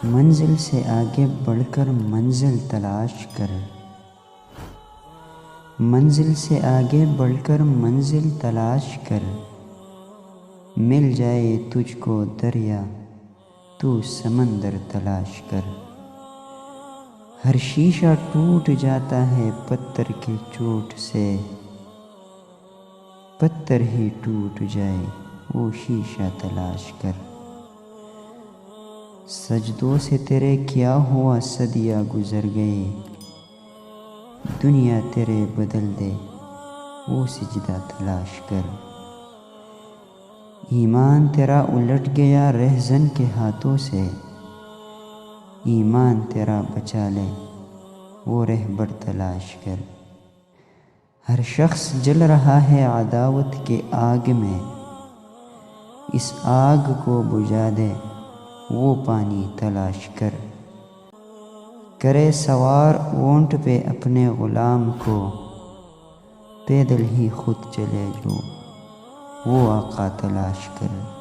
منزل سے آگے بڑھ کر منزل تلاش کر، منزل سے آگے بڑھ کر منزل تلاش کر، مل جائے تجھ کو دریا تو سمندر تلاش کر۔ ہر شیشہ ٹوٹ جاتا ہے پتھر کے چوٹ سے، پتھر ہی ٹوٹ جائے وہ شیشہ تلاش کر۔ سجدوں سے تیرے کیا ہوا صدیاں گزر گئے، دنیا تیرے بدل دے وہ سجدہ تلاش کر۔ ایمان تیرا الٹ گیا رہزن کے ہاتھوں سے، ایمان تیرا بچا لے وہ رہبر تلاش کر۔ ہر شخص جل رہا ہے عداوت کے آگ میں، اس آگ کو بجھا دے وہ پانی تلاش کر۔ کرے سوار اونٹ پہ اپنے غلام کو، پیدل ہی خود چلے جو وہ آقا تلاش کر۔